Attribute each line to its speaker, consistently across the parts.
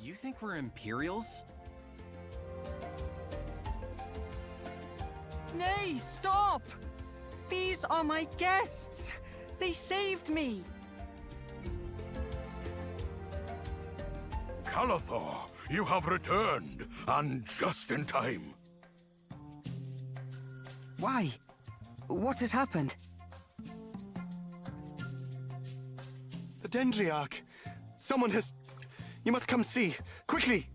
Speaker 1: You think we're Imperials?
Speaker 2: Nay, stop! These are my guests! They saved me!
Speaker 3: Calathor, you have returned, and just in time.
Speaker 2: Why? What has happened?
Speaker 4: The Dendriarch! Someone has... You must come see, quickly!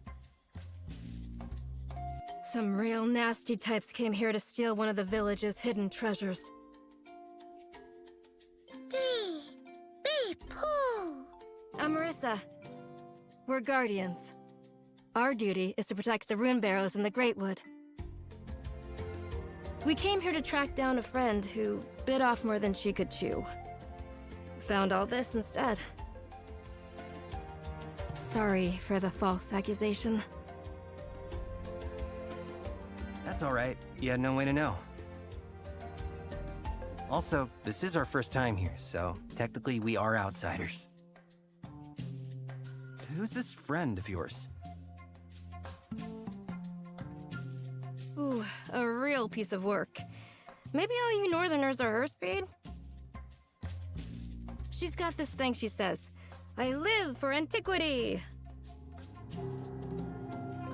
Speaker 5: Some real nasty types came here to steal one of the village's hidden treasures.
Speaker 6: Pooh!
Speaker 5: Marissa. We're Guardians. Our duty is to protect the rune barrows in the Greatwood. We came here to track down a friend who bit off more than she could chew. Found all this instead. Sorry for the false accusation.
Speaker 1: That's alright. You had no way to know. Also, this is our first time here, so technically we are outsiders. Who's this friend of yours?
Speaker 5: Ooh, a real piece of work. Maybe all you Northerners are her speed? She's got this thing she says. I live for antiquity!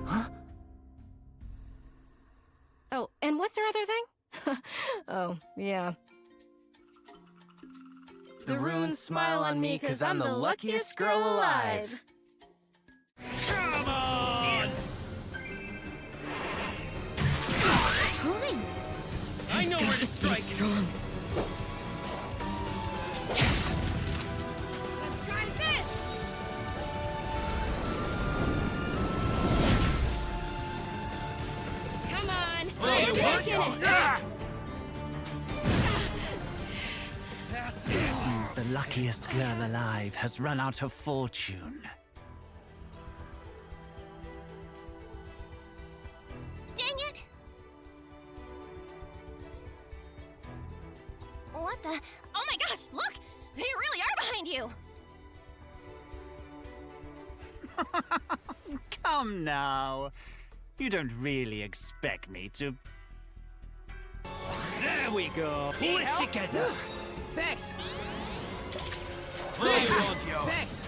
Speaker 1: Huh?
Speaker 5: Oh, and what's her other thing? Oh, yeah.
Speaker 1: The runes smile on me 'cause I'm the luckiest girl alive.
Speaker 3: Come on!
Speaker 1: I know where to strike!
Speaker 5: Strong. Let's try this! Come on!
Speaker 1: Hey,
Speaker 5: We're
Speaker 1: what?
Speaker 5: making it!
Speaker 1: Yes!
Speaker 7: Means the luckiest girl alive has run out of fortune.
Speaker 6: Dang it! What the? Oh my gosh, look! They really are behind you!
Speaker 7: Come now. You don't really expect me to... There we go. Pull it together.
Speaker 1: Thanks!
Speaker 7: Thanks.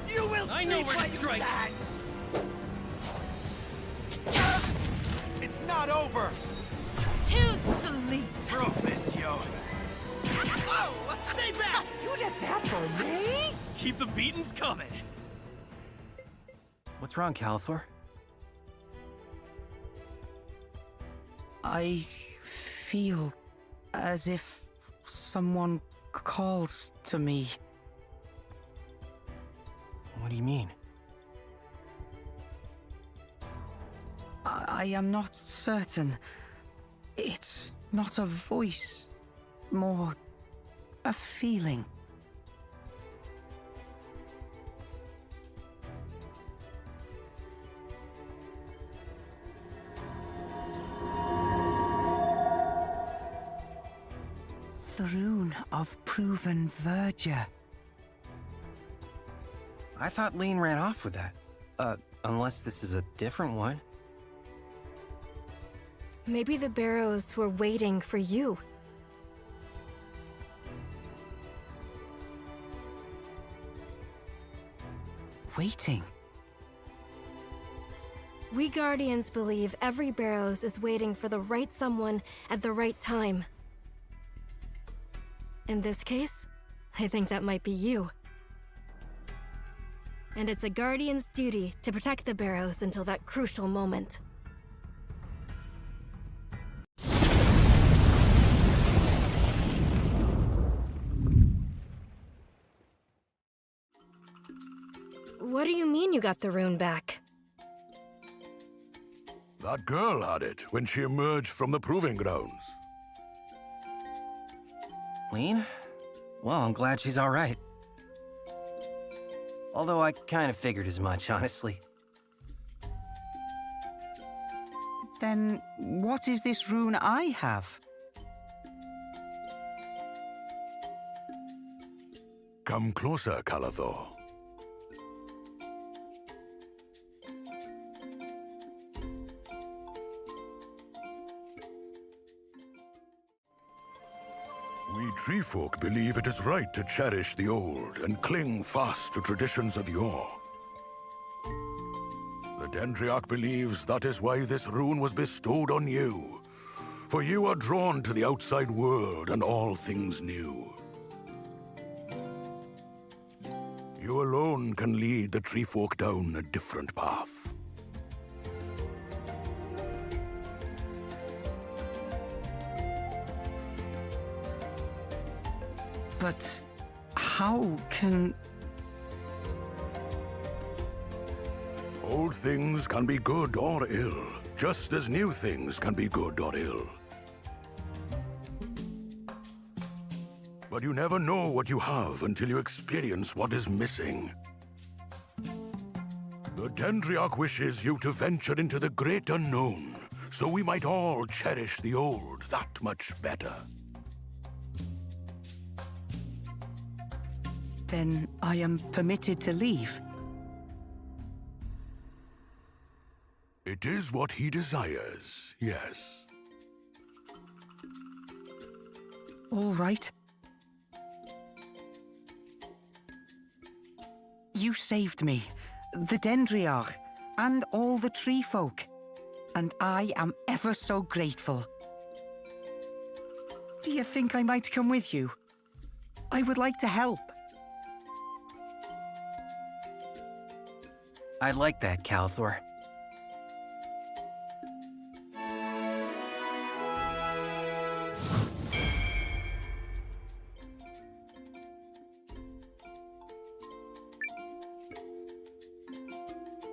Speaker 1: You will I know where to strike!
Speaker 3: It's not over!
Speaker 6: Too sleep!
Speaker 1: Professio! Oh! Stay back! You did that for me? Keep the beatings coming! What's wrong, Calathor?
Speaker 2: I feel as if someone calls to me.
Speaker 1: What do you mean?
Speaker 2: I am not certain. It's not a voice, more a feeling. The Rune of Proven Verdure.
Speaker 1: I thought Lane ran off with that. Unless this is a different one.
Speaker 5: Maybe the barrows were waiting for you.
Speaker 2: Waiting.
Speaker 5: We Guardians believe every barrows is waiting for the right someone at the right time. In this case, I think that might be you. And it's a Guardian's duty to protect the barrows until that crucial moment. What do you mean you got the rune back?
Speaker 3: That girl had it when she emerged from the proving grounds.
Speaker 1: Lane? Well, I'm glad she's alright. Although I kind of figured as much, honestly.
Speaker 2: Then what is this rune I have?
Speaker 3: Come closer, Calathor. tree folk believe it is right to cherish the old and cling fast to traditions of yore. The Dendriarch believes that is why this rune was bestowed on you, for you are drawn to the outside world and all things new. You alone can lead the tree folk down a different path.
Speaker 2: But how can...
Speaker 3: Old things can be good or ill, just as new things can be good or ill. But you never know what you have until you experience what is missing. The Dendriarch wishes you to venture into the great unknown, so we might all cherish the old that much better.
Speaker 2: Then I am permitted to leave?
Speaker 3: It is what he desires, yes.
Speaker 2: All right. You saved me, the Dendriarch, and all the tree folk, and I am ever so grateful. Do you think I might come with you? I would like to help.
Speaker 8: I like that, Calthor.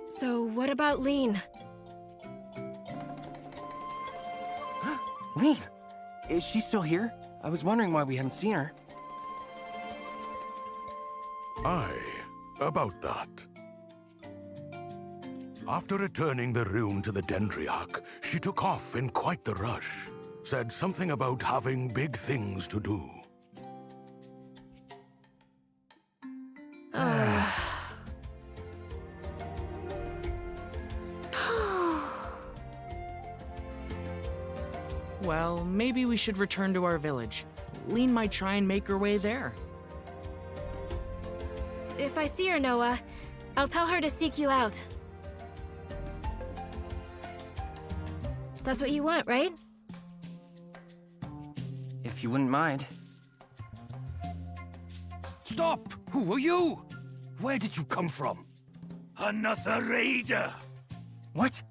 Speaker 5: So, what about Lean?
Speaker 8: Lean! Is she still here? I was wondering why we haven't seen her.
Speaker 3: Aye, about that. After returning the rune to the Dendriarch, she took off in quite the rush. Said something about having big things to do.
Speaker 9: Well, maybe we should return to our village. Lean might try and make her way there.
Speaker 5: If I see her, Nowa, I'll tell her to seek you out. That's what you want, right?
Speaker 8: If you wouldn't mind.
Speaker 3: Stop! Who are you? Where did you come from?
Speaker 1: Another raider!
Speaker 8: What?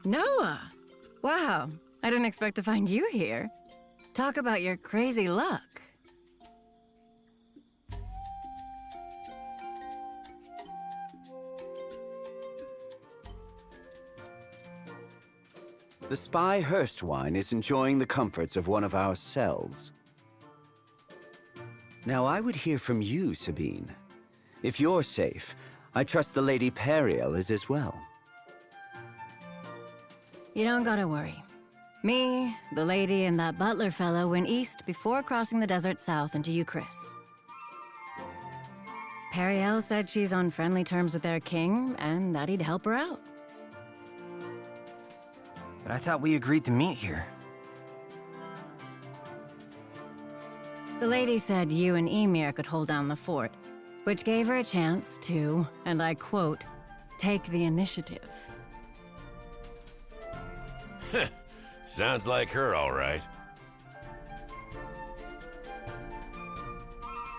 Speaker 10: Nowa! Wow, I didn't expect to find you here. Talk about your crazy luck.
Speaker 11: The spy Hurstwine is enjoying the comforts of one of our cells. Now I would hear from you, Sabine. If you're safe, I trust the Lady Perrielle is as well.
Speaker 10: You don't gotta worry. Me, the lady, and that butler fellow went east before crossing the desert south into Euchrisse. Perrielle said she's on friendly terms with their king, and that he'd help her out.
Speaker 8: But I thought we agreed to meet here.
Speaker 10: The lady said you and Ymir could hold down the fort, which gave her a chance to, and I quote, take the initiative.
Speaker 12: Sounds like her, all right.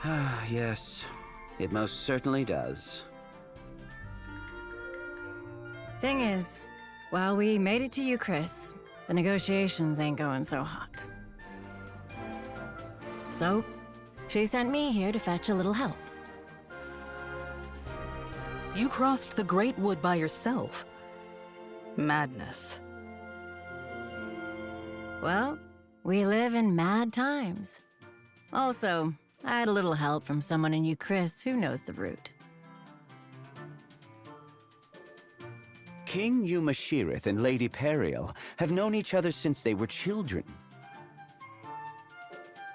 Speaker 11: Ah, yes. It most certainly does.
Speaker 10: Thing is, while we made it to Euchrisse, the negotiations ain't going so hot. So, she sent me here to fetch a little help.
Speaker 13: You crossed the Great Wood by yourself. Madness.
Speaker 10: Well, we live in mad times. Also, I had a little help from someone in Euchrisse who knows the route.
Speaker 11: King Euma and Lady Perrielle have known each other since they were children.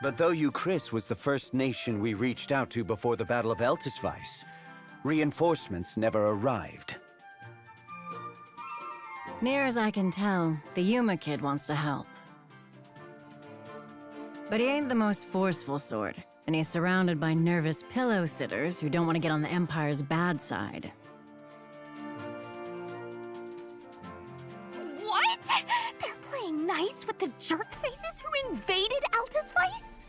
Speaker 11: But though Euchrisse was the first nation we reached out to before the Battle of Eltisvice, reinforcements never arrived.
Speaker 10: Near as I can tell, the Euma kid wants to help. But he ain't the most forceful sort, and he's surrounded by nervous pillow sitters who don't want to get on the Empire's bad side.
Speaker 6: What? They're playing nice with the jerk faces who invaded Altusvice?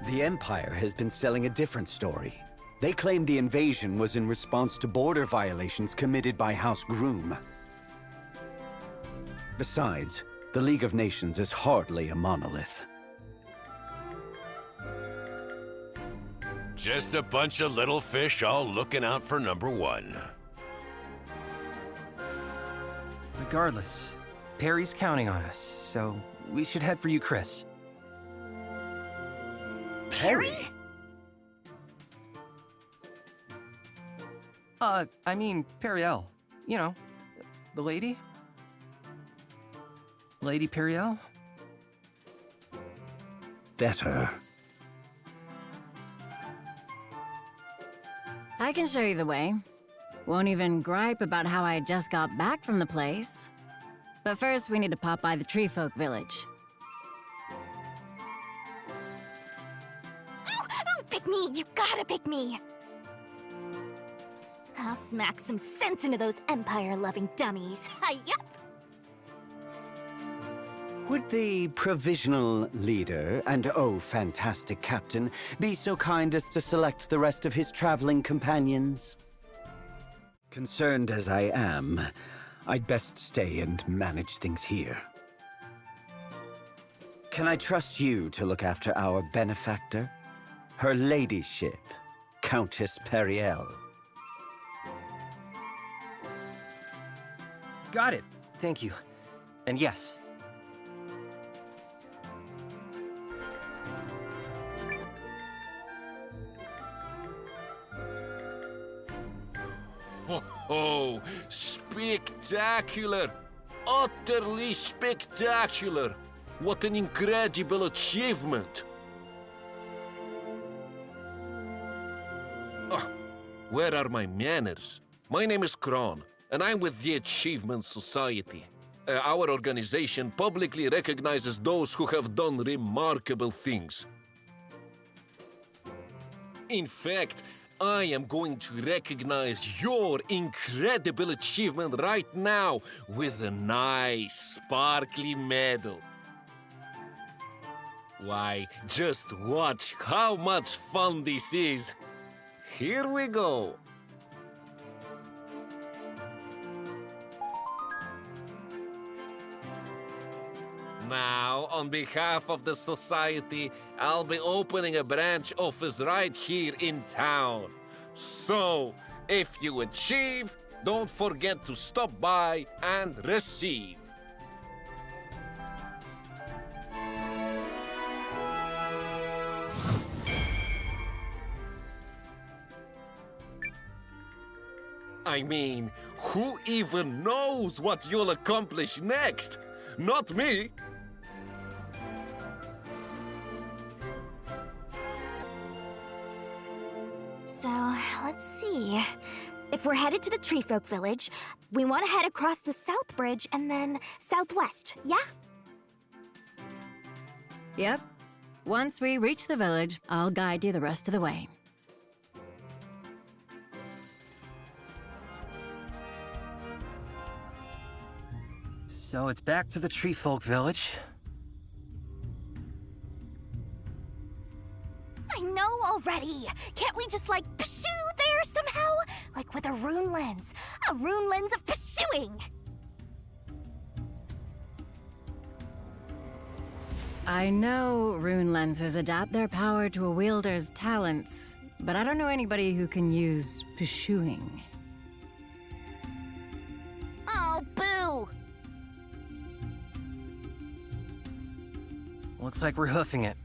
Speaker 11: The Empire has been selling a different story. They claim the invasion was in response to border violations committed by House Groom. Besides, the League of Nations is hardly a monolith.
Speaker 12: Just a bunch of little fish all looking out for number one.
Speaker 8: Regardless, Perry's counting on us, so we should head for Euchrisse.
Speaker 11: Perry?
Speaker 8: I mean, Perrielle. You know, the lady? Lady Perrielle?
Speaker 11: Better.
Speaker 10: I can show you the way. Won't even gripe about how I just got back from the place. But first, we need to pop by the Treefolk village.
Speaker 6: Ooh, pick me! You gotta pick me! I'll smack some sense into those Empire-loving dummies. Yup!
Speaker 11: Would the provisional leader and fantastic captain be so kind as to select the rest of his traveling companions? Concerned as I am, I'd best stay and manage things here. Can I trust you to look after our benefactor? Her ladyship, Countess Perrielle.
Speaker 8: Got it. Thank you. And yes.
Speaker 14: Oh, spectacular! Utterly spectacular! What an incredible achievement! Oh, where are my manners? My name is Kron, and I'm with the Achievement Society. Our organization publicly recognizes those who have done remarkable things. In fact, I am going to recognize your incredible achievement right now with a nice, sparkly medal. Why, just watch how much fun this is. Here we go. Now, on behalf of the Society, I'll be opening a branch office right here in town. So, if you achieve, don't forget to stop by and receive. I mean, who even knows what you'll accomplish next? Not me!
Speaker 6: So, let's see. If we're headed to the Treefolk village, we want to head across the South Bridge and then southwest, yeah?
Speaker 10: Yep. Once we reach the village, I'll guide you the rest of the way.
Speaker 8: So it's back to the Treefolk village.
Speaker 6: I know already! Can't we just, like, pshoo there somehow? Like with a rune lens. A rune lens of pshooing!
Speaker 10: I know rune lenses adapt their power to a wielder's talents, but I don't know anybody who can use pursuing.
Speaker 6: Oh, boo!
Speaker 8: Looks like we're hoofing it.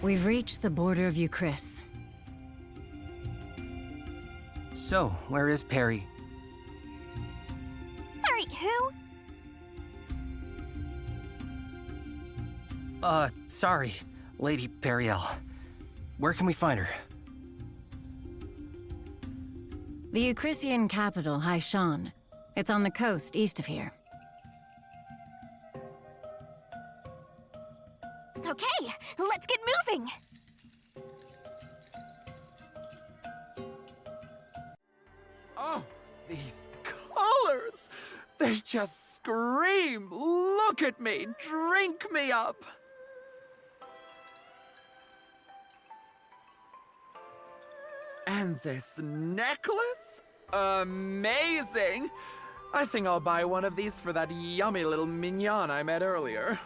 Speaker 10: We've reached the border of Euchrisse.
Speaker 8: So, where is Perry?
Speaker 6: Sorry, who?
Speaker 8: Sorry, Lady Perrielle. Where can we find her?
Speaker 10: The Euchrissian capital, Haishan. It's on the coast east of here.
Speaker 6: Okay, let's get moving.
Speaker 15: Oh, these colors! They just scream! Look at me! Drink me up! And this necklace? Amazing! I think I'll buy one of these for that yummy little mignon I met earlier.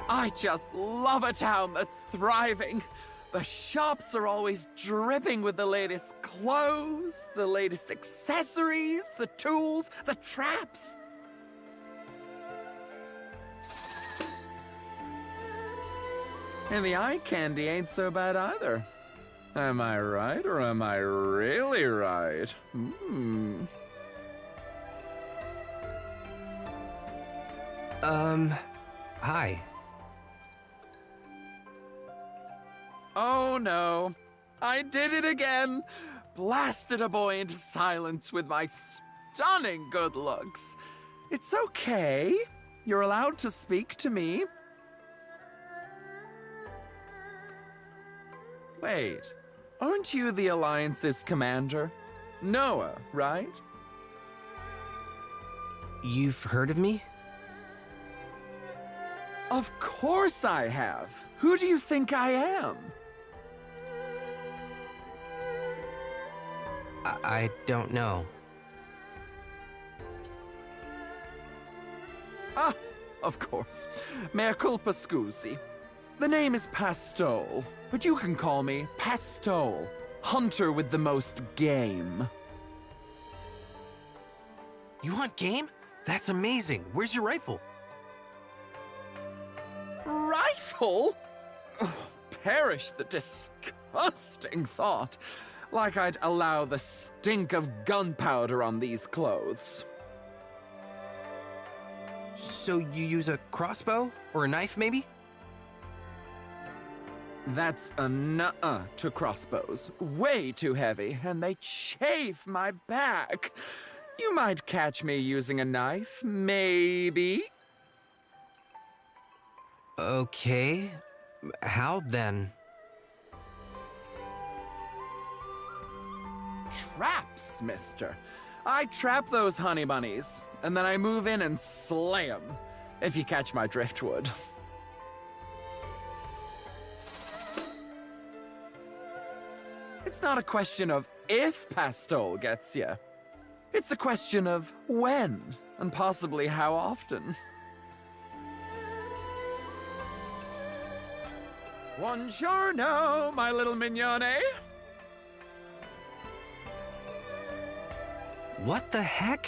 Speaker 15: I just love a town that's thriving. The shops are always dripping with the latest clothes, the latest accessories, the tools, the traps. And the eye candy ain't so bad either. Am I right, or am I really right?
Speaker 8: Hi.
Speaker 15: Oh no, I did it again! Blasted a boy into silence with my stunning good looks. It's okay. You're allowed to speak to me. Wait, aren't you the Alliance's commander? Nowa, right?
Speaker 8: You've heard of me?
Speaker 15: Of course I have. Who do you think I am?
Speaker 8: I don't know.
Speaker 15: Ah, of course. Mea culpa scusi. The name is Pastole, but you can call me Pastole, hunter with the most game.
Speaker 16: You hunt game? That's amazing. Where's your rifle?
Speaker 15: Rifle? Oh, perish the disgusting thought. Like I'd allow the stink of gunpowder on these clothes.
Speaker 16: So you use a crossbow? Or a knife, maybe?
Speaker 15: That's a nuh-uh to crossbows. Way too heavy, and they chafe my back. You might catch me using a knife, maybe?
Speaker 8: Okay. How then?
Speaker 15: Traps, mister. I trap those honey bunnies, and then I move in and slay 'em, if you catch my driftwood. It's not a question of if Pastole gets you. It's a question of when, and possibly how often. Buongiorno, my little mignone.
Speaker 8: What the heck?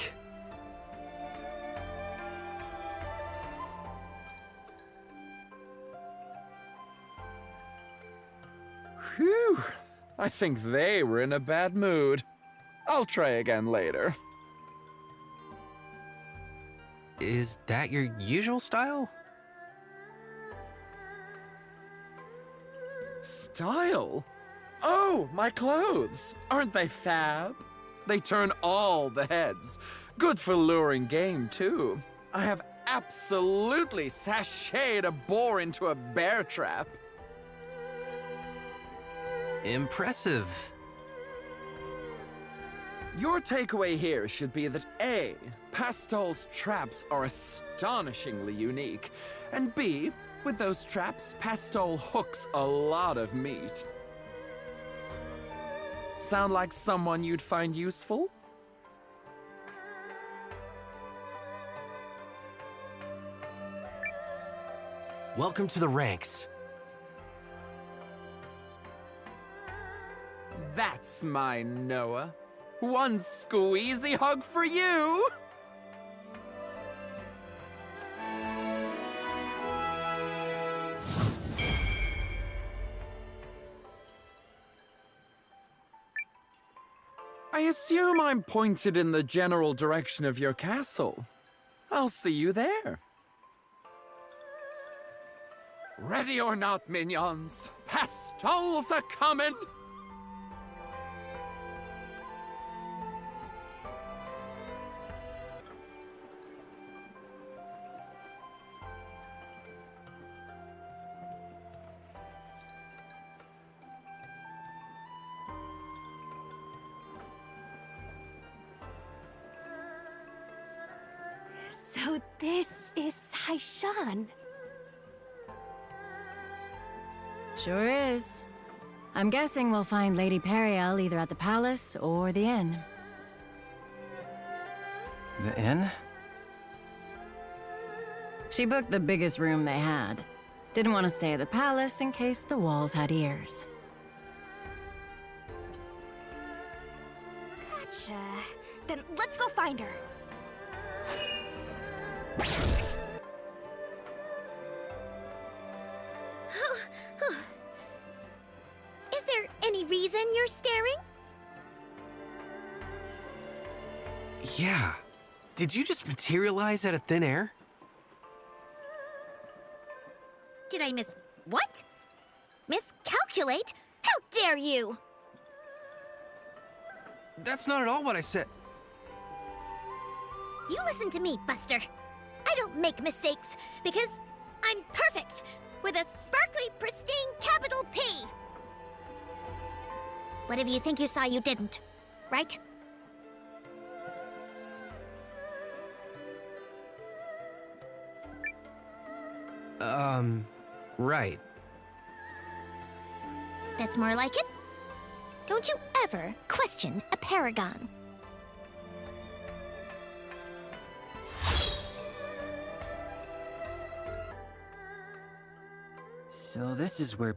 Speaker 15: Whew. I think they were in a bad mood. I'll try again later.
Speaker 8: Is that your usual style?
Speaker 15: Style? Oh, my clothes. Aren't they fab? They turn all the heads. Good for luring game, too. I have absolutely sashayed a boar into a bear trap.
Speaker 8: Impressive.
Speaker 15: Your takeaway here should be that A, Pastole's traps are astonishingly unique, and B, with those traps, Pastole hooks a lot of meat. Sound like someone you'd find useful?
Speaker 16: Welcome to the ranks.
Speaker 15: That's my Nowa. One squeezy hug for you! assume I'm pointed in the general direction of your castle. I'll see you there. Ready or not, minions, pastoles are coming!
Speaker 6: So this is Saishan.
Speaker 10: Sure is. I'm guessing we'll find Lady Perrielle either at the palace or the inn.
Speaker 8: The inn?
Speaker 10: She booked the biggest room they had. Didn't want to stay at the palace in case the walls had ears.
Speaker 6: Gotcha. Then let's go find her. Is there any reason you're staring?
Speaker 16: Yeah. Did you just materialize out of thin air?
Speaker 6: Did I miss what? Miscalculate? How dare you!
Speaker 16: That's not at all what I said.
Speaker 6: You listen to me, Buster. I don't make mistakes because I'm perfect with a sparkly, pristine capital P. Whatever you think you saw, you didn't, right?
Speaker 16: Right.
Speaker 6: That's more like it. Don't you ever question a paragon.
Speaker 8: So this is where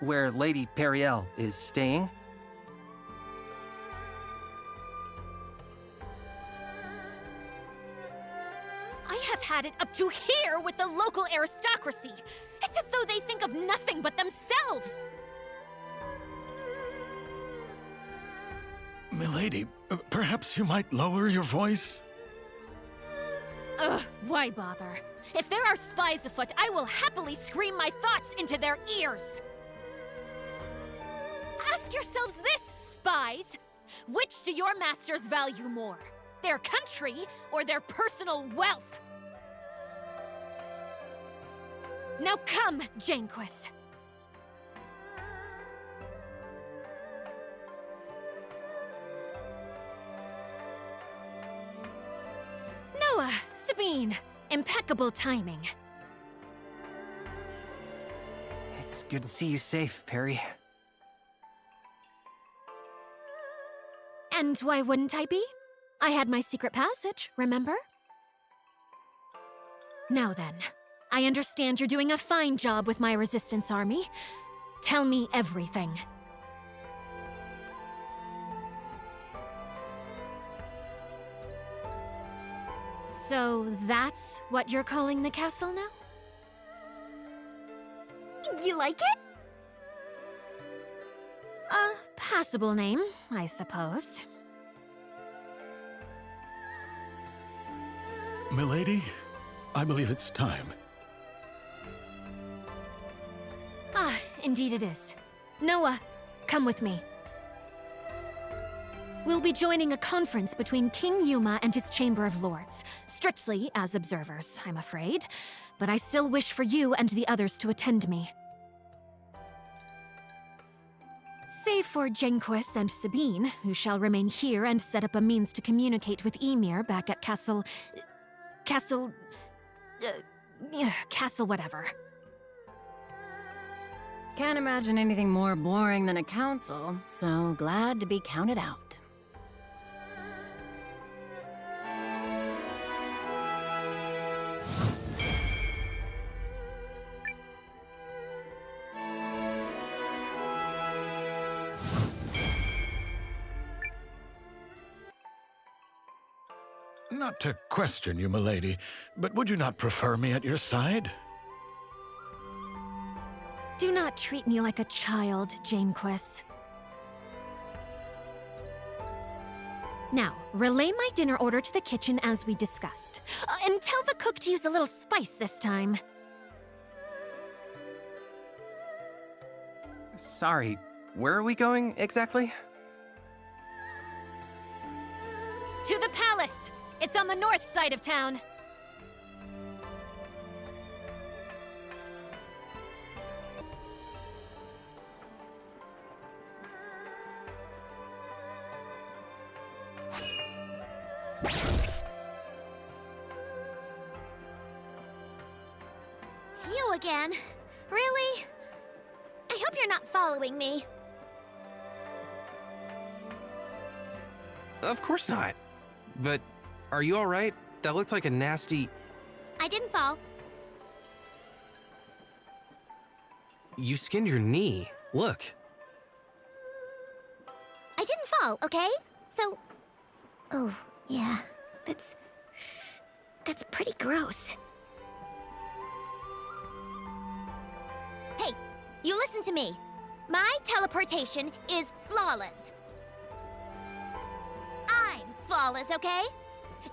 Speaker 8: where Lady Perrielle is staying?
Speaker 17: I have had it up to here with the local aristocracy. It's as though they think of nothing but themselves.
Speaker 3: Milady, perhaps you might lower your voice?
Speaker 17: Ugh, why bother? If there are spies afoot, I will happily scream my thoughts into their ears. Ask yourselves this, spies. Which do your masters value more? Their country or their personal wealth? Now come, Euchrisse. Nowa, Sabine, impeccable timing.
Speaker 8: It's good to see you safe, Perry.
Speaker 17: And why wouldn't I be? I had my secret passage, remember? Now then, I understand you're doing a fine job with my resistance army. Tell me everything. So that's what you're calling the castle now?
Speaker 6: You like it?
Speaker 17: A passable name, I suppose.
Speaker 3: Milady, I believe it's time.
Speaker 17: Ah, indeed it is. Nowa, come with me. We'll be joining a conference between King Euma and his Chamber of Lords. Strictly as observers, I'm afraid. But I still wish for you and the others to attend me. Save for Euchrisse and Sabine, who shall remain here and set up a means to communicate with Emir back at Castle whatever.
Speaker 10: Can't imagine anything more boring than a council, so glad to be counted out.
Speaker 3: Not to question you, milady, but would you not prefer me at your side?
Speaker 17: Do not treat me like a child, Euchrisse. Now, relay my dinner order to the kitchen as we discussed. And tell the cook to use a little spice this time.
Speaker 8: Sorry, where are we going exactly?
Speaker 17: To the palace! It's on the north side of town.
Speaker 6: You again? Really? I hope you're not following me.
Speaker 16: Of course not. But are you all right? That looks like a nasty...
Speaker 6: I didn't fall.
Speaker 16: You skinned your knee. Look.
Speaker 6: I didn't fall, okay? So... Oh, yeah. That's pretty gross. Hey, you listen to me. My teleportation is flawless. I'm flawless, okay?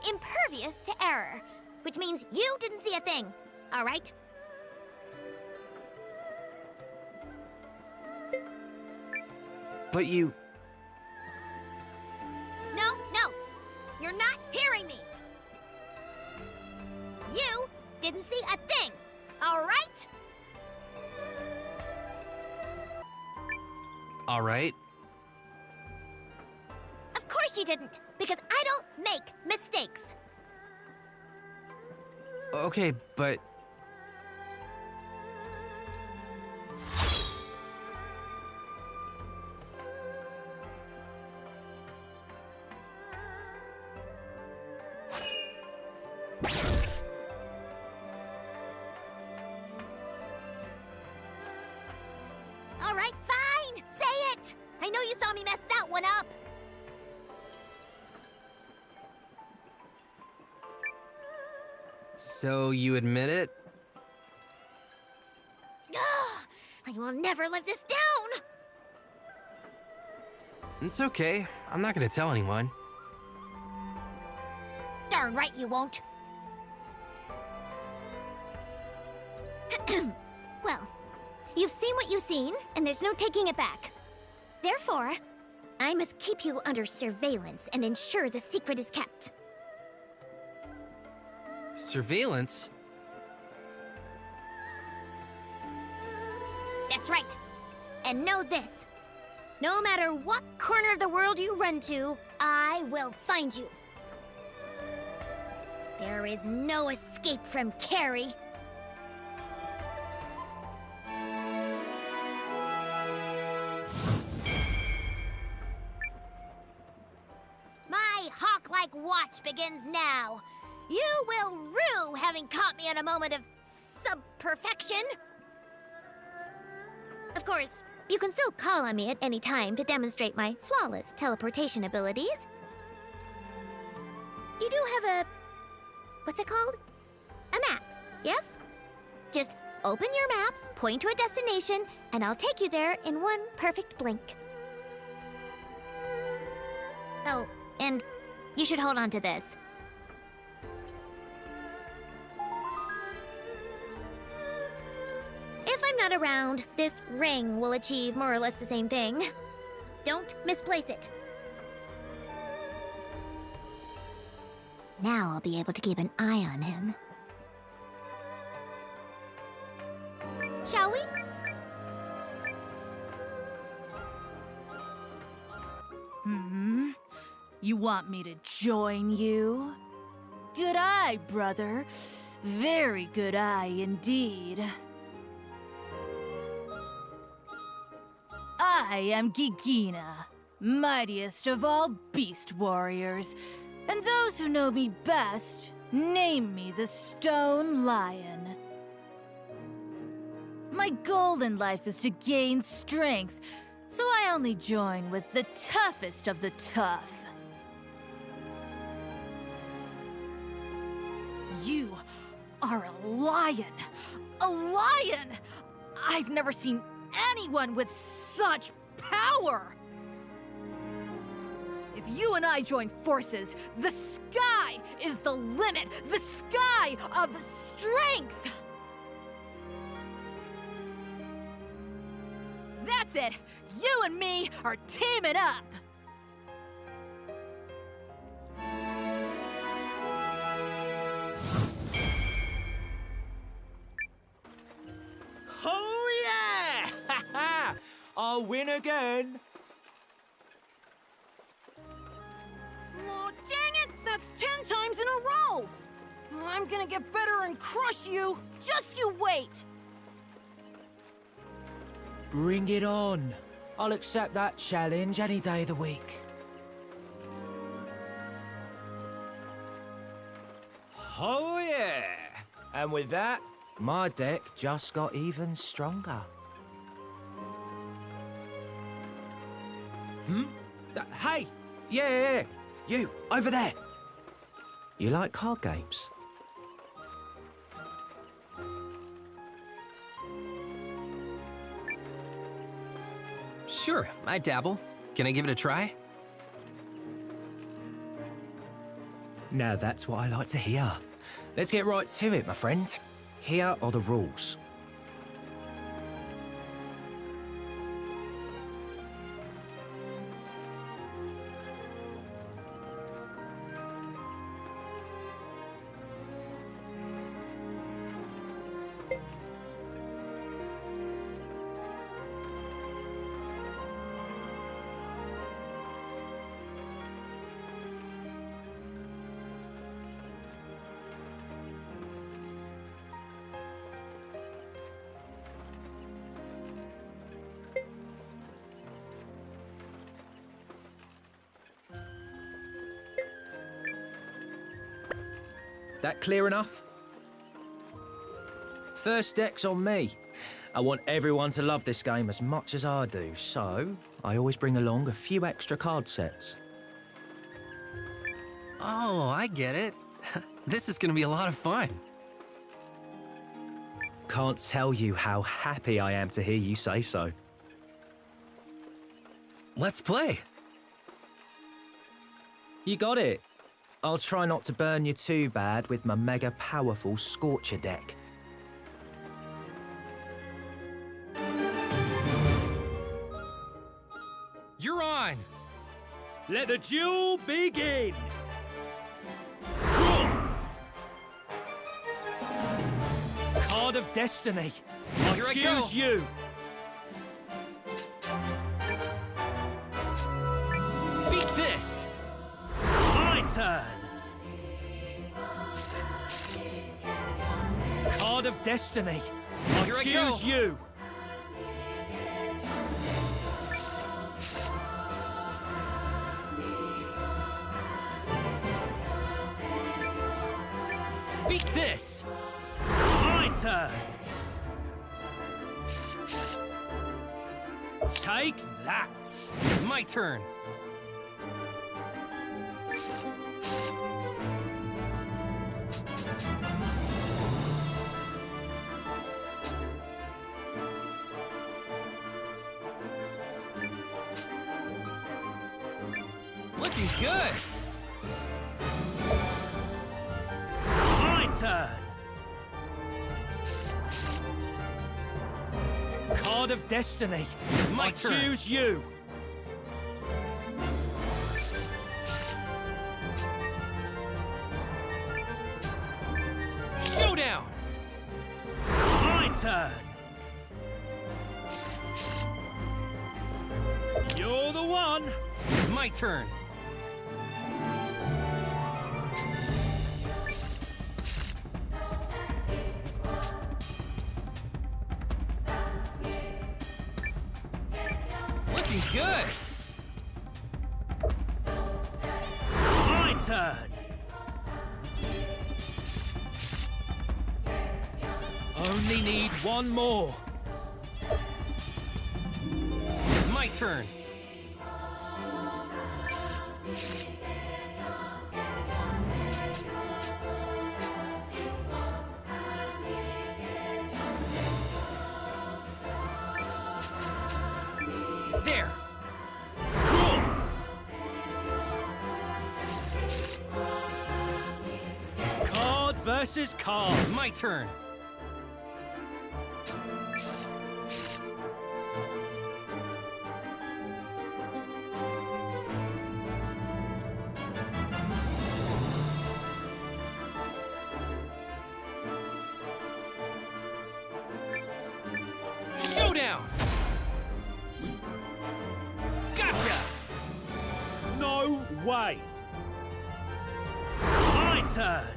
Speaker 6: Impervious to error, which means you didn't see a thing, all right?
Speaker 16: But you...
Speaker 6: No, you're not hearing me. You didn't see a thing, all right?
Speaker 16: All right.
Speaker 6: Of course you didn't, because I don't make mistakes.
Speaker 16: Okay, but...
Speaker 6: All right, fine, say it. I know you saw me mess that one up.
Speaker 16: So you admit it?
Speaker 6: Ugh, I will never live this down.
Speaker 16: It's okay. I'm not gonna tell anyone.
Speaker 6: Darn right you won't. Well, you've seen what you've seen, and there's no taking it back. Therefore, I must keep you under surveillance and ensure the secret is kept.
Speaker 16: Surveillance?
Speaker 6: That's right. And know this. No matter what corner of the world you run to, I will find you. There is no escape from Carrie. My hawk-like watch begins now. You will rue having caught me in a moment of sub-perfection. Of course, you can still call on me at any time to demonstrate my flawless teleportation abilities. You do have a... what's it called? A map, yes? Just open your map, point to a destination, and I'll take you there in one perfect blink. Oh, and you should hold on to this. If I'm not around, this ring will achieve more or less the same thing. Don't misplace it. Now I'll be able to keep an eye on him. Shall we?
Speaker 18: You want me to join you? Good eye, brother. Very good eye indeed. I am Gigina, mightiest of all beast warriors, and those who know me best name me the Stone Lion. My goal in life is to gain strength, so I only join with the toughest of the tough. You are a lion! A lion! I've never seen anyone with such power! If you and I join forces, the sky is the limit! The sky of strength! That's it! You and me are teaming up!
Speaker 1: Oh yeah! Ha ha! I'll win again.
Speaker 18: Oh, dang it! That's 10 times in a row! I'm gonna get better and crush you! Just you wait!
Speaker 1: Bring it on. I'll accept that challenge any day of the week. Oh yeah! And with that, my deck just got even stronger. Hey! Yeah! You, over there! You like card games?
Speaker 8: Sure, I dabble. Can I give it a try?
Speaker 1: Now that's what I like to hear. Let's get right to it, my friend. Here are the rules. That clear enough? First deck's on me. I want everyone to love this game as much as I do, so I always bring along a few extra card sets.
Speaker 8: Oh, I get it. This is gonna be a lot of fun.
Speaker 1: Can't tell you how happy I am to hear you say so.
Speaker 8: Let's play.
Speaker 1: You got it. I'll try not to burn you too bad with my mega powerful Scorcher deck.
Speaker 8: You're on!
Speaker 1: Let the duel begin! Draw! Card of Destiny. I
Speaker 8: Here I
Speaker 1: choose
Speaker 8: go.
Speaker 1: you.
Speaker 8: Beat this!
Speaker 1: My turn. Card of Destiny.
Speaker 8: Here I
Speaker 1: I
Speaker 8: go.
Speaker 1: choose you.
Speaker 8: Beat this!
Speaker 1: My turn. Take that.
Speaker 8: My turn. Looking good.
Speaker 1: My turn. Card of Destiny.
Speaker 8: My
Speaker 1: I
Speaker 8: turn.
Speaker 1: choose you.
Speaker 8: Showdown!
Speaker 1: My turn. You're the one.
Speaker 8: My turn. Looking good.
Speaker 1: My turn. Only need one more.
Speaker 8: My turn. There.
Speaker 1: Draw. versus card.
Speaker 16: My turn. Showdown! Gotcha!
Speaker 1: No way! My turn!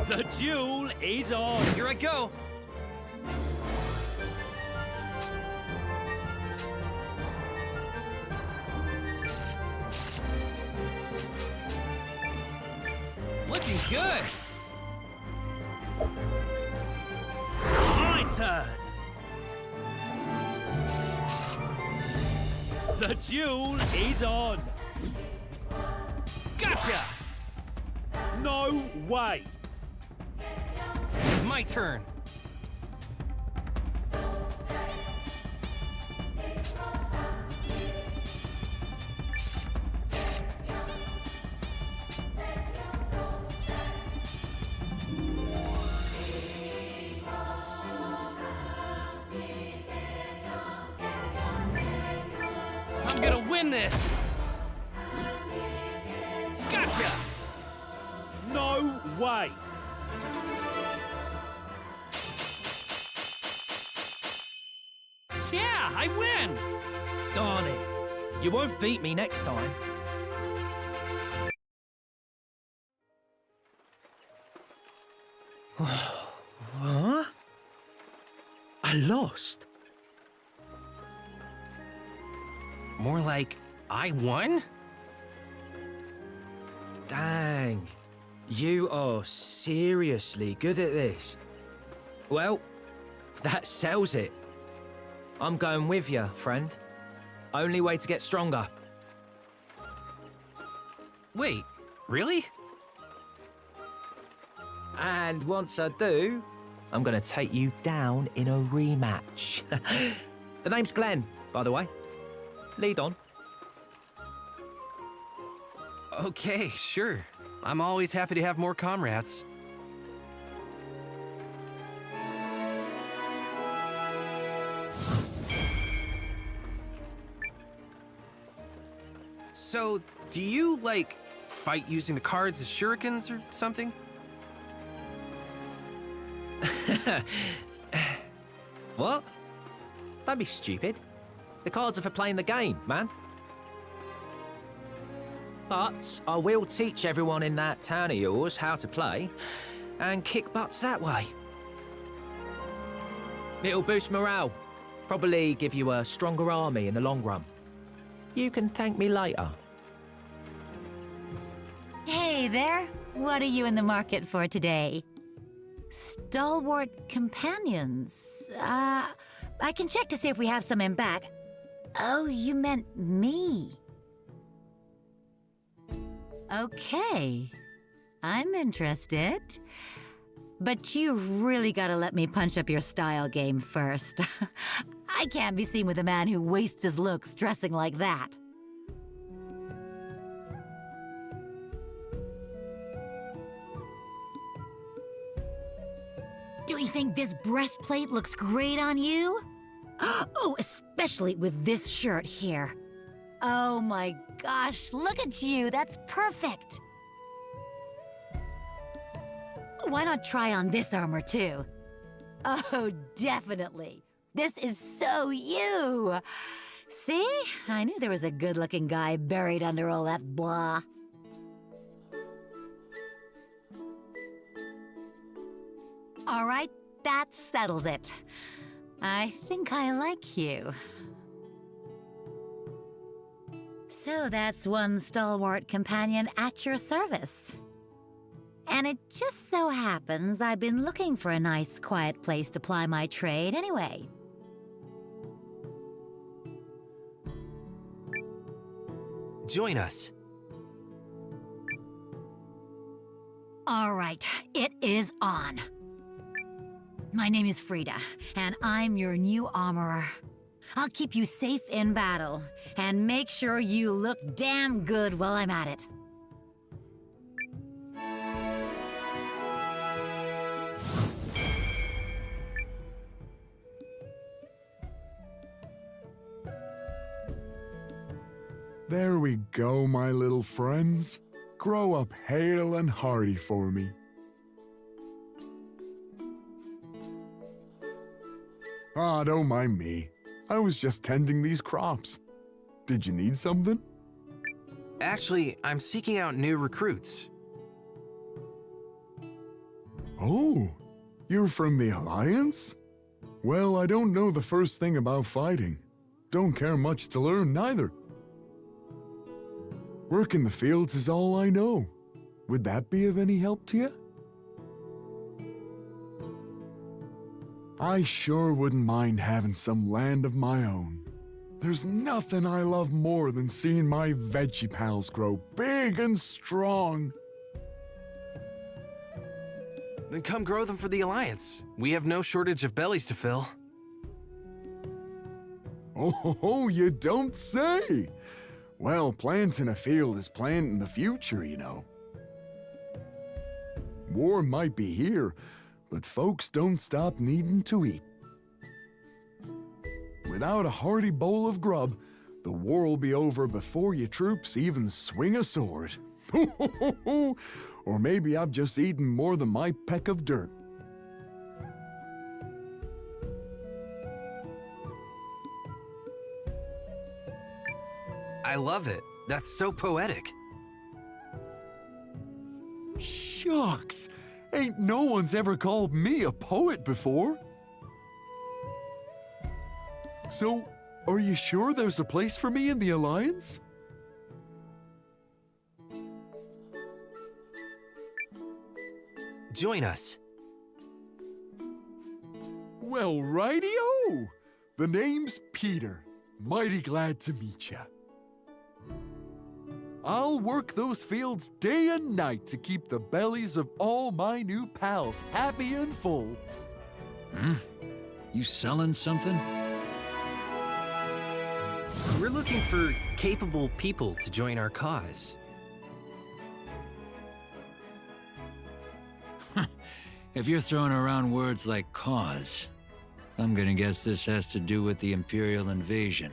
Speaker 1: The duel is on!
Speaker 16: Here I go! Looking good!
Speaker 1: My turn! The duel is on!
Speaker 16: Gotcha!
Speaker 1: No way!
Speaker 16: My turn. I'm gonna win this! Gotcha!
Speaker 1: No way!
Speaker 16: Yeah, I win!
Speaker 1: Darn it. You won't beat me next time. Huh? I lost.
Speaker 16: More like, I won?
Speaker 1: Dang. You are seriously good at this. Well, that sells it. I'm going with you, friend. Only way to get stronger.
Speaker 16: Wait, really?
Speaker 1: And once I do, I'm gonna take you down in a rematch. The name's Glenn, by the way. Lead on.
Speaker 16: Okay, sure. I'm always happy to have more comrades. So, do you, like, fight using the cards as shurikens or something?
Speaker 1: What? Don't be stupid. The cards are for playing the game, man. But I will teach everyone in that town of yours how to play and kick butts that way. It'll boost morale. Probably give you a stronger army in the long run. You can thank me later.
Speaker 19: Hey there. What are you in the market for today? Stalwart companions. I can check to see if we have some in back. Oh, you meant me. Okay. I'm interested. But you really gotta let me punch up your style game first. I can't be seen with a man who wastes his looks dressing like that. Don't you think this breastplate looks great on you? Oh, especially with this shirt here. Oh my gosh, look at you, that's perfect! Why not try on this armor too? Oh, definitely. This is so you! See? I knew there was a good-looking guy buried under all that blah. All right, that settles it. I think I like you. So that's one stalwart companion at your service. And it just so happens I've been looking for a nice, quiet place to ply my trade anyway.
Speaker 16: Join us.
Speaker 19: All right, it is on. My name is Frida, and I'm your new armorer. I'll keep you safe in battle, and make sure you look damn good while I'm at it.
Speaker 20: There we go, my little friends. Grow up hale and hearty for me. Ah, don't mind me. I was just tending these crops. Did you need something?
Speaker 16: Actually, I'm seeking out new recruits.
Speaker 20: Oh, you're from the Alliance? Well, I don't know the first thing about fighting. Don't care much to learn, neither. Work in the fields is all I know. Would that be of any help to you? I sure wouldn't mind having some land of my own. There's nothing I love more than seeing my veggie pals grow big and strong.
Speaker 16: Then come grow them for the Alliance. We have no shortage of bellies to fill.
Speaker 20: Oh, you don't say! Well, planting a field is planting the future, you know. War might be here, but folks don't stop needing to eat. Without a hearty bowl of grub, the war will be over before your troops even swing a sword. Or maybe I've just eaten more than my peck of dirt.
Speaker 16: I love it. That's so poetic.
Speaker 20: Shucks! Ain't no one's ever called me a poet before. So, are you sure there's a place for me in the Alliance?
Speaker 16: Join us.
Speaker 20: Well, righty-o! The name's Peter. Mighty glad to meet ya. I'll work those fields day and night to keep the bellies of all my new pals happy and full.
Speaker 21: You selling something?
Speaker 16: We're looking for capable people to join our cause.
Speaker 21: If you're throwing around words like cause, I'm gonna guess this has to do with the Imperial invasion.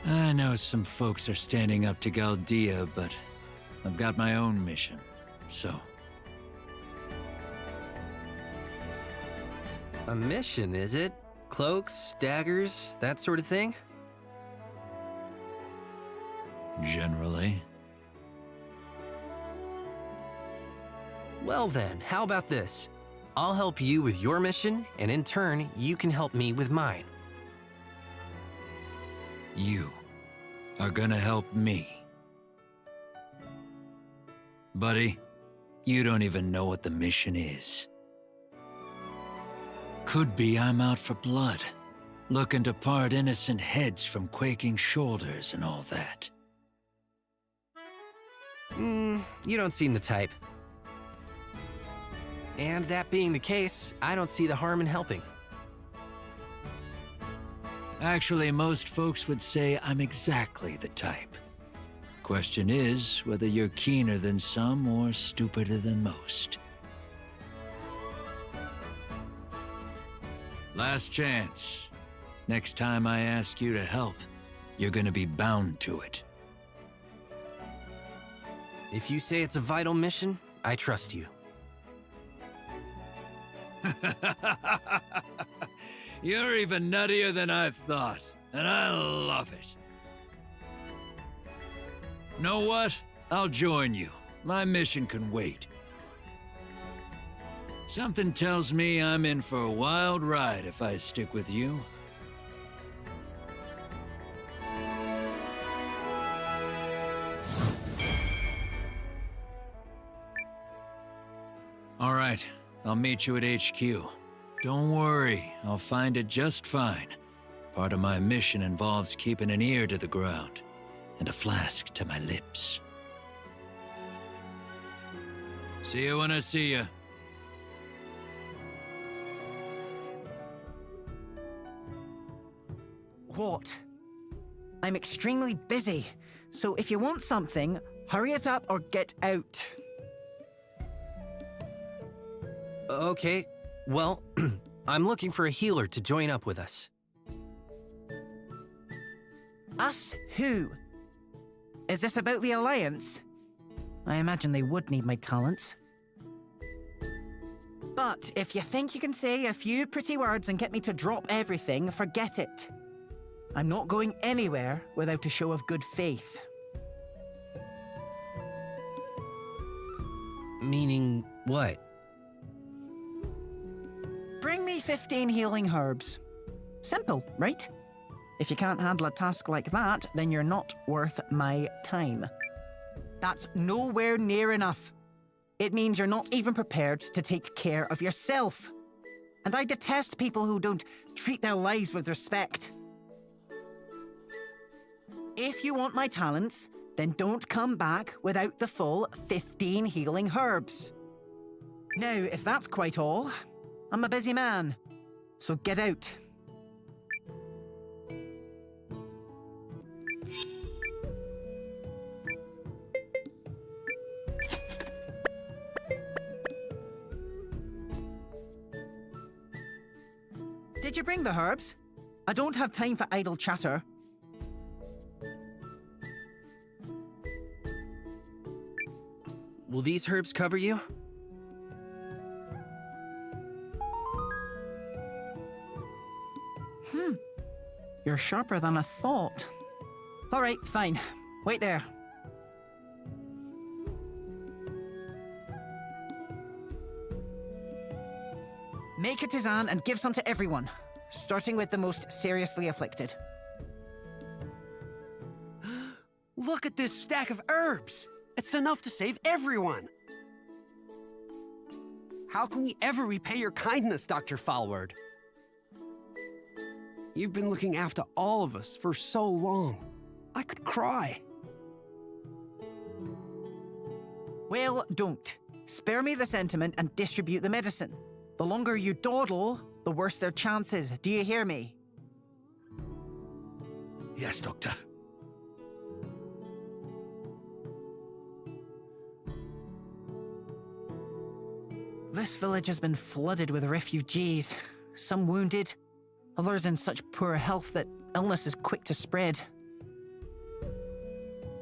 Speaker 21: I know some folks are standing up to Galdea, but I've got my own mission, so...
Speaker 16: A mission, is it? Cloaks, daggers, that sort of thing?
Speaker 21: Generally.
Speaker 16: Well then, how about this? I'll help you with your mission, and in turn, you can help me with mine.
Speaker 21: You are gonna help me. Buddy, you don't even know what the mission is. Could be I'm out for blood, looking to part innocent heads from quaking shoulders and all that.
Speaker 16: You don't seem the type. And that being the case, I don't see the harm in helping.
Speaker 21: Actually, most folks would say I'm exactly the type. Question is whether you're keener than some or stupider than most. Last chance. Next time I ask you to help, you're gonna be bound to it.
Speaker 16: If you say it's a vital mission, I trust you.
Speaker 21: You're even nuttier than I thought, and I love it. Know what? I'll join you. My mission can wait. Something tells me I'm in for a wild ride if I stick with you. All right, I'll meet you at HQ. Don't worry, I'll find it just fine. Part of my mission involves keeping an ear to the ground and a flask to my lips. See you when I see you.
Speaker 2: What? I'm extremely busy, so if you want something, hurry it up or get out.
Speaker 16: Okay, well, I'm looking for a healer to join up with us.
Speaker 2: Us who? Is this about the Alliance? I imagine they would need my talents. But if you think you can say a few pretty words and get me to drop everything, forget it. I'm not going anywhere without a show of good faith.
Speaker 16: Meaning what?
Speaker 2: Bring me 15 healing herbs. Simple, right? If you can't handle a task like that, then you're not worth my time. That's nowhere near enough. It means you're not even prepared to take care of yourself. And I detest people who don't treat their lives with respect. If you want my talents, then don't come back without the full 15 healing herbs. Now, if that's quite all, I'm a busy man, so get out. Did you bring the herbs? I don't have time for idle chatter.
Speaker 16: Will these herbs cover you?
Speaker 2: You're sharper than I thought. All right, fine. Wait there. Make a tisane and give some to everyone, starting with the most seriously afflicted.
Speaker 4: Look at this stack of herbs! It's enough to save everyone! How can we ever repay your kindness, Dr. Falward? You've been looking after all of us for so long. I could cry.
Speaker 2: Well, don't. Spare me the sentiment and distribute the medicine. The longer you dawdle, the worse their chances. Do you hear me?
Speaker 3: Yes, Doctor.
Speaker 2: This village has been flooded with refugees. Some wounded, others in such poor health that illness is quick to spread.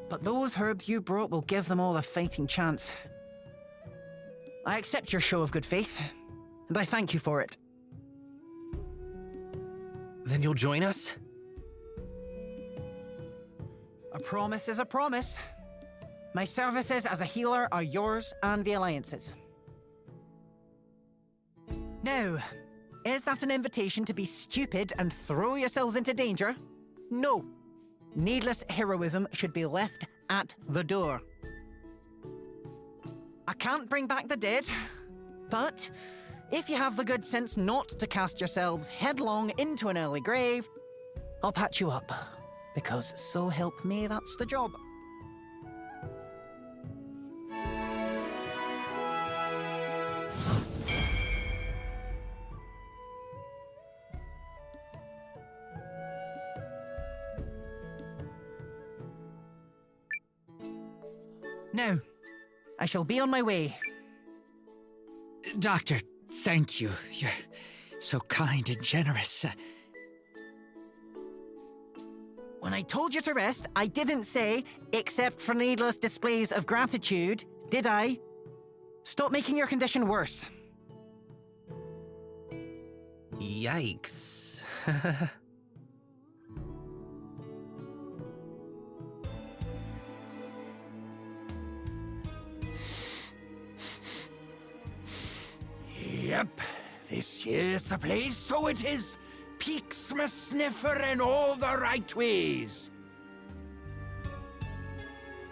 Speaker 2: But those herbs you brought will give them all a fighting chance. I accept your show of good faith, and I thank you for it.
Speaker 16: Then you'll join us?
Speaker 2: A promise is a promise. My services as a healer are yours and the Alliance's. Now, is that an invitation to be stupid and throw yourselves into danger? No. Needless heroism should be left at the door. I can't bring back the dead, but if you have the good sense not to cast yourselves headlong into an early grave, I'll patch you up, because so help me, that's the job. Now, I shall be on my way.
Speaker 22: Doctor, thank you. You're so kind and generous.
Speaker 2: When I told you to rest, I didn't say, except for needless displays of gratitude, did I? Stop making your condition worse.
Speaker 16: Yikes.
Speaker 23: Yep, this here's the place, so it is. Peaks my sniffer in all the right ways.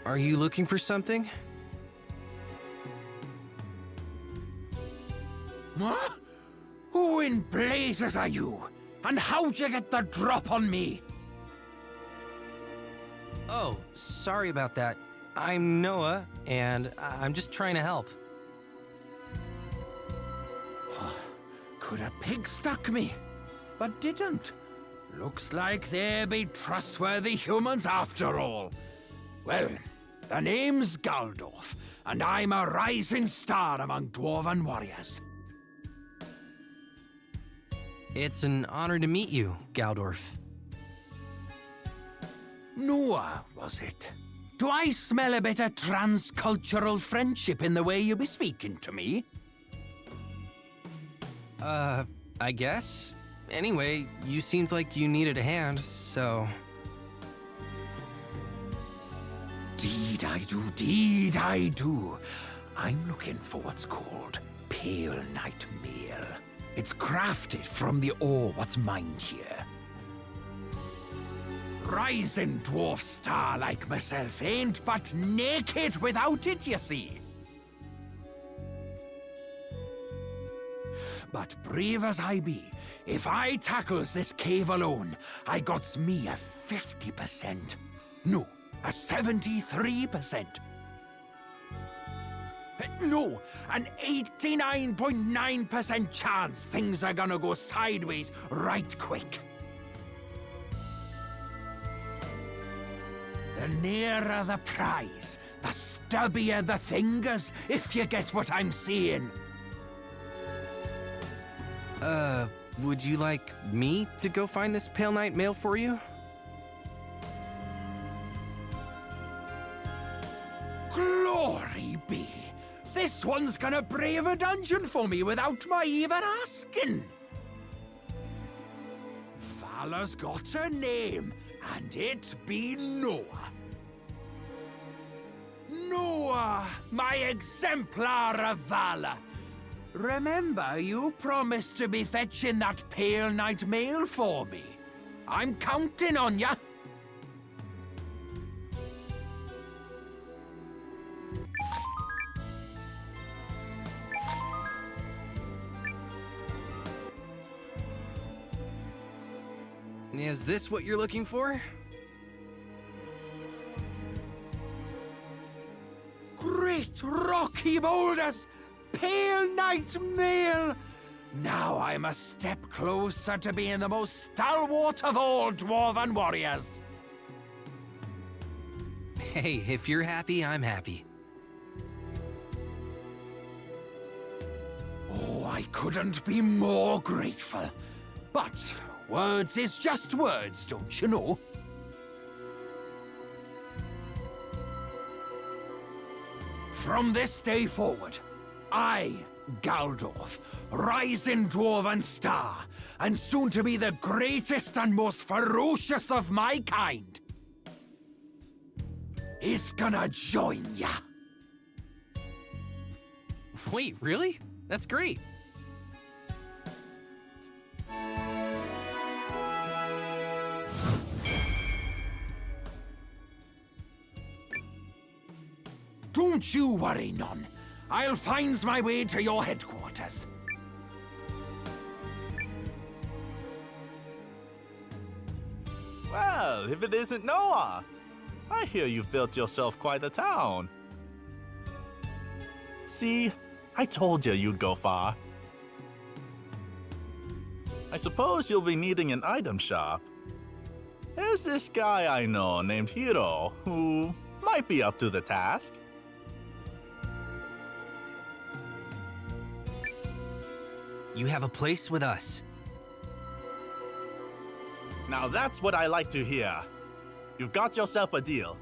Speaker 16: Are you looking for something?
Speaker 23: What? Who in blazes are you? And how'd you get the drop on me?
Speaker 16: Oh, sorry about that. I'm Nowa, and I'm just trying to help.
Speaker 23: Could a pig stuck me, but didn't. Looks like they be trustworthy humans after all. Well, the name's Galdorf, and I'm a rising star among dwarven warriors.
Speaker 16: It's an honor to meet you, Galdorf.
Speaker 23: Nowa, was it? Do I smell a bit of transcultural friendship in the way you be speaking to me?
Speaker 8: I guess. Anyway, you seemed like you needed a hand, so...
Speaker 23: Deed I do. I'm looking for what's called Pale Night Mail. It's crafted from the ore what's mined here. Rising dwarf star like myself ain't but naked without it, you see. But brave as I be, if I tackles this cave alone, I gots me a 50%. No, a 73%. No, an 89.9% chance things are gonna go sideways right quick. The nearer the prize, the stubbier the fingers, if you get what I'm saying.
Speaker 8: Would you like me to go find this Pale Night Mail for you?
Speaker 23: Glory be! This one's gonna brave a dungeon for me without my even asking. Valor's got a name, and it be Nowa. Nowa, my exemplar of valor. Remember, you promised to be fetching that Pale Night Mail for me. I'm counting on ya.
Speaker 8: Is this what you're looking for?
Speaker 23: Great rocky boulders! Pale Night Mail! Now I'm a step closer to being the most stalwart of all dwarven warriors.
Speaker 8: Hey, if you're happy, I'm happy.
Speaker 23: Oh, I couldn't be more grateful. But words is just words, don't you know? From this day forward, I, Galdorf, rising dwarven star, and soon to be the greatest and most ferocious of my kind, is gonna join ya.
Speaker 8: Wait, really? That's great.
Speaker 23: Don't you worry none. I'll find my way to your headquarters.
Speaker 5: Well, if it isn't Nowa, I hear you've built yourself quite a town. See, I told you you'd go far. I suppose you'll be needing an item shop. There's this guy I know named Hiro who might be up to the task.
Speaker 8: You have a place with us.
Speaker 5: Now that's what I like to hear. You've got yourself a deal.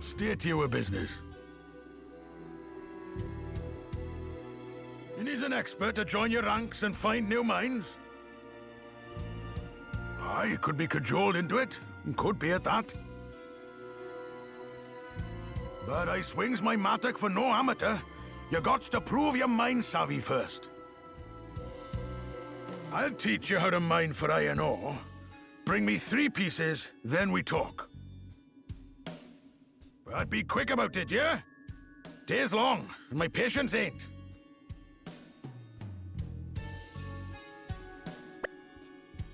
Speaker 3: State to your business. You need an expert to join your ranks and find new mines? I could be cajoled into it, could be at that. But I swings my mattock for no amateur. You gots to prove your mine savvy first. I'll teach you how to mine for iron ore. Bring me 3 pieces, then we talk. But be quick about it, yeah? Day's long, and my patience ain't.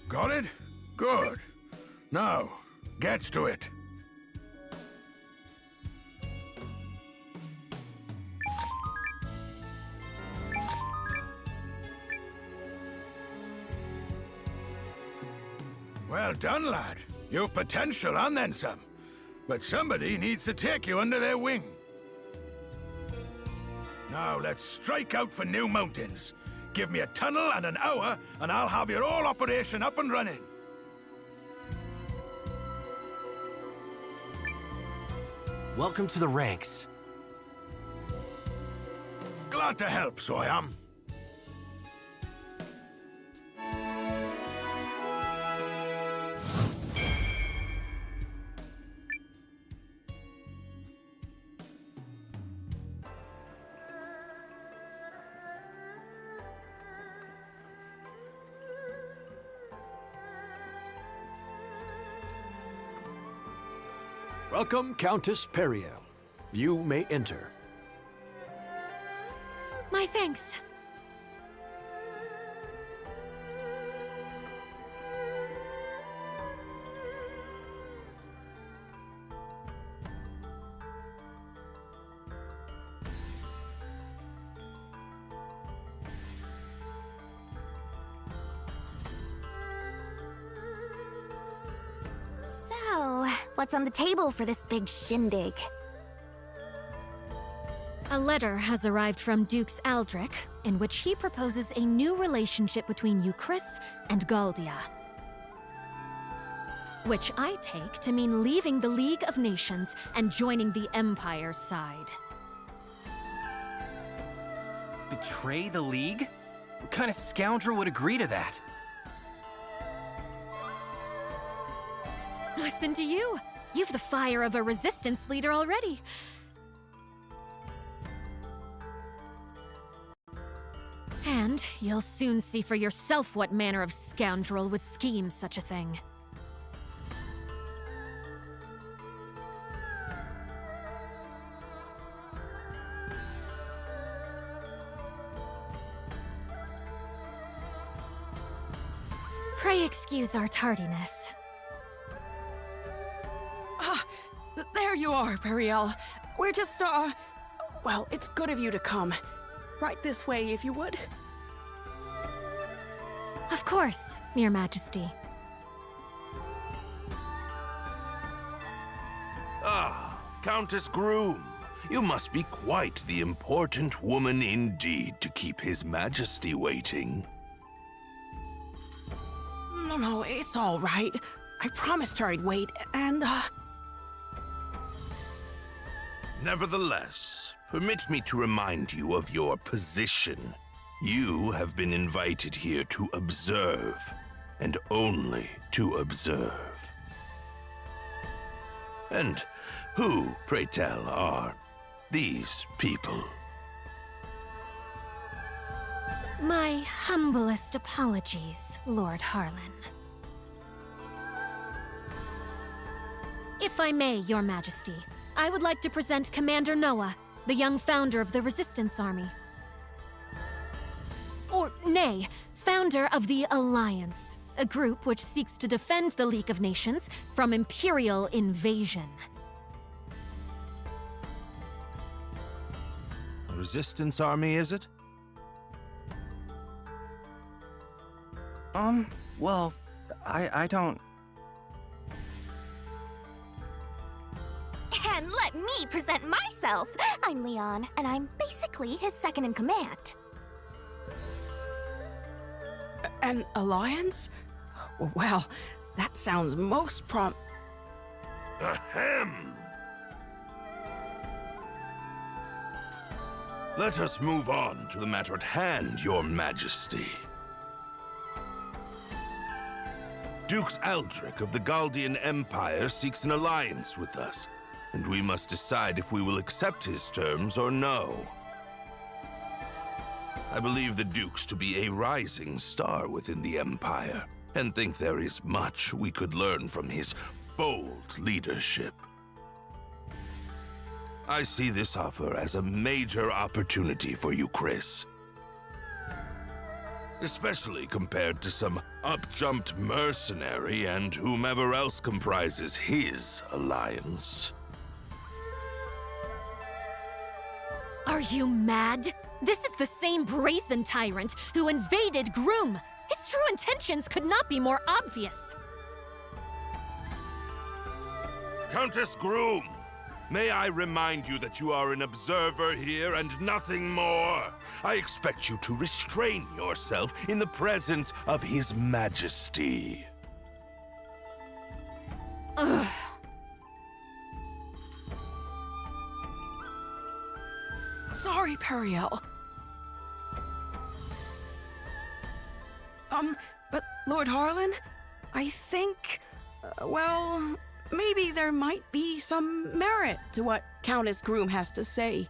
Speaker 3: Got it? Good. Now, get to it. Well done, lad. You've potential and then some. But somebody needs to take you under their wing. Now let's strike out for new mountains. Give me a tunnel and an hour, and I'll have your whole operation up and running.
Speaker 16: Welcome to the ranks.
Speaker 3: Glad to help, so I am.
Speaker 7: Welcome, Countess Perrielle. You may enter.
Speaker 17: My thanks.
Speaker 6: So, what's on the table for this big shindig?
Speaker 17: A letter has arrived from Dukes Aldrich, in which he proposes a new relationship between Euchrisse and Galdia. Which I take to mean leaving the League of Nations and joining the Empire's side.
Speaker 8: Betray the League? What kind of scoundrel would agree to that?
Speaker 17: Listen to you. You've the fire of a resistance leader already. And you'll soon see for yourself what manner of scoundrel would scheme such a thing. Pray excuse our tardiness.
Speaker 9: There you are, Perrielle. We're just, well, it's good of you to come. Right this way, if you would.
Speaker 17: Of course, Your Majesty.
Speaker 12: Ah, Countess Groom. You must be quite the important woman indeed to keep His Majesty waiting.
Speaker 9: No, it's all right. I promised her I'd wait, and,
Speaker 12: Nevertheless, permit me to remind you of your position. You have been invited here to observe, and only to observe. And who, pray tell, are these people?
Speaker 17: My humblest apologies, Lord Harlan. If I may, Your Majesty, I would like to present Commander Nowa, the young founder of the Resistance Army. Or, nay, founder of the Alliance, a group which seeks to defend the League of Nations from Imperial invasion.
Speaker 12: A Resistance Army, is it?
Speaker 8: Well, I don't...
Speaker 6: And let me present myself! I'm Leon, and I'm basically his second in command.
Speaker 9: An alliance? Well, that sounds most
Speaker 12: Ahem! Let us move on to the matter at hand, Your Majesty. Dukes Aldrich of the Galdean Empire seeks an alliance with us, and we must decide if we will accept his terms or no. I believe the Dukes to be a rising star within the Empire, and think there is much we could learn from his bold leadership. I see this offer as a major opportunity for Euchrisse. Especially compared to some up-jumped mercenary and whomever else comprises his alliance.
Speaker 17: Are you mad? This is the same brazen tyrant who invaded Groom. His true intentions could not be more obvious.
Speaker 12: Countess Groom, may I remind you that you are an observer here and nothing more? I expect you to restrain yourself in the presence of His Majesty.
Speaker 9: Ugh. Sorry, Perrielle. But Lord Harlan, I think, well, maybe there might be some merit to what Countess Groom has to say.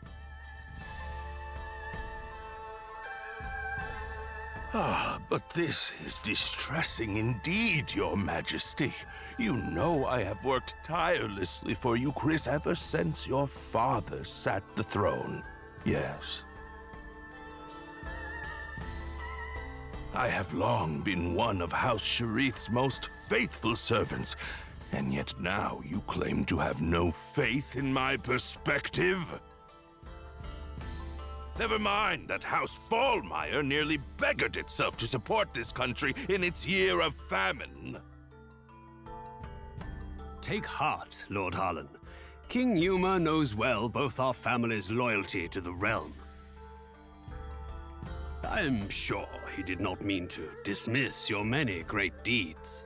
Speaker 12: But this is distressing indeed, Your Majesty. You know I have worked tirelessly for Euchrisse ever since your father sat the throne. Yes. I have long been one of House Sharith's most faithful servants, and yet now you claim to have no faith in my perspective? Never mind that House Fallmeyer nearly beggared itself to support this country in its year of famine.
Speaker 4: Take heart, Lord Harlan. King Euma knows well both our family's loyalty to the realm. I'm sure he did not mean to dismiss your many great deeds.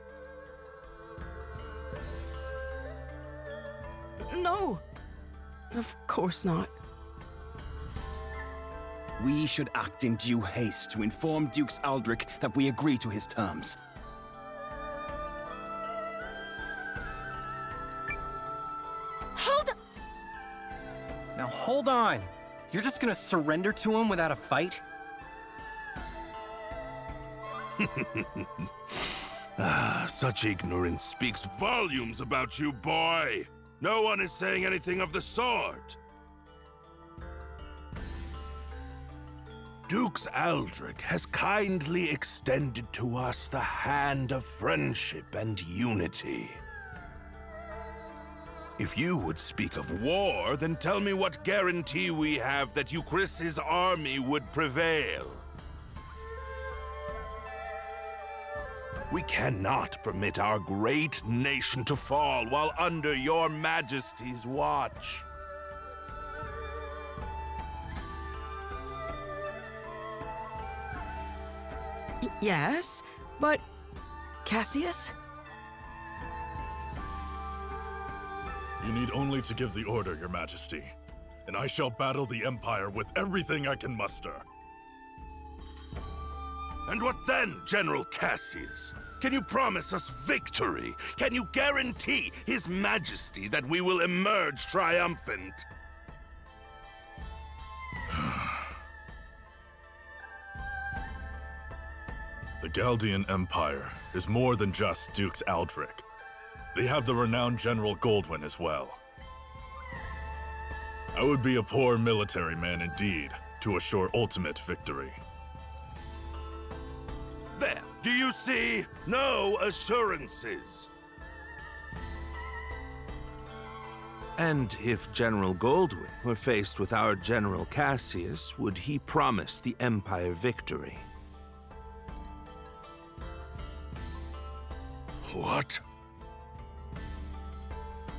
Speaker 9: No, of course not.
Speaker 8: We should act in due haste to inform Dukes Aldrich that we agree to his terms.
Speaker 9: Hold on!
Speaker 8: Now hold on! You're just gonna surrender to him without a fight?
Speaker 12: Such ignorance speaks volumes about you, boy. No one is saying anything of the sort. Dukes Aldrich has kindly extended to us the hand of friendship and unity. If you would speak of war, then tell me what guarantee we have that Euchrisse's army would prevail. We cannot permit our great nation to fall while under your Majesty's watch.
Speaker 9: Yes, but Cassius?
Speaker 11: You need only to give the order, Your Majesty, and I shall battle the Empire with everything I can muster.
Speaker 12: And what then, General Cassius? Can you promise us victory? Can you guarantee His Majesty that we will emerge triumphant?
Speaker 11: The Galdean Empire is more than just Dukes Aldrich. They have the renowned General Goldwyn as well. I would be a poor military man indeed to assure ultimate victory.
Speaker 12: There, do you see? No assurances. And if General Goldwyn were faced with our General Cassius, would he promise the Empire victory? What?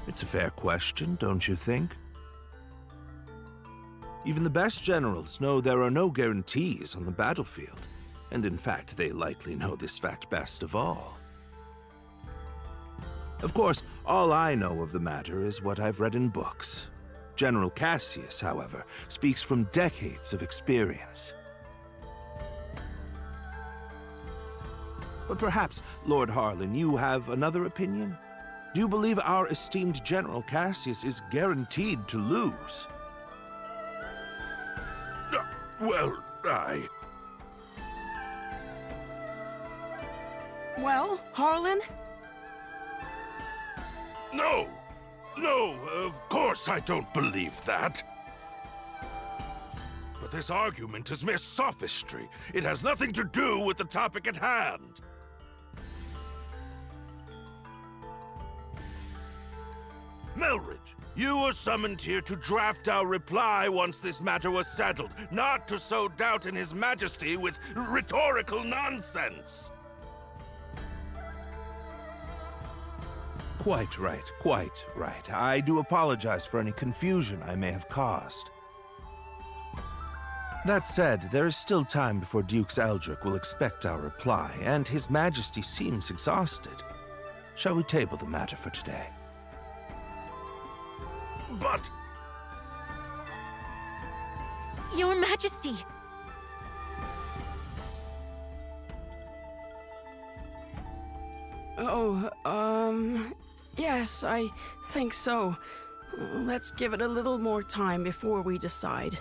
Speaker 12: It's a fair question, don't you think? Even the best generals know there are no guarantees on the battlefield, and in fact, they likely know this fact best of all. Of course, all I know of the matter is what I've read in books. General Cassius, however, speaks from decades of experience. But perhaps, Lord Harlan, you have another opinion? Do you believe our esteemed General Cassius is guaranteed to lose? Well,
Speaker 9: Well, Harlan?
Speaker 12: No! No, of course I don't believe that. But this argument is mere sophistry. It has nothing to do with the topic at hand. Melridge, you were summoned here to draft our reply once this matter was settled, not to sow doubt in His Majesty with rhetorical nonsense. Quite right, quite right. I do apologize for any confusion I may have caused. That said, there is still time before Dukes Eldrick will expect our reply, and His Majesty seems exhausted. Shall we table the matter for today? But...
Speaker 17: Your Majesty!
Speaker 9: Oh, yes, I think so. Let's give it a little more time before we decide.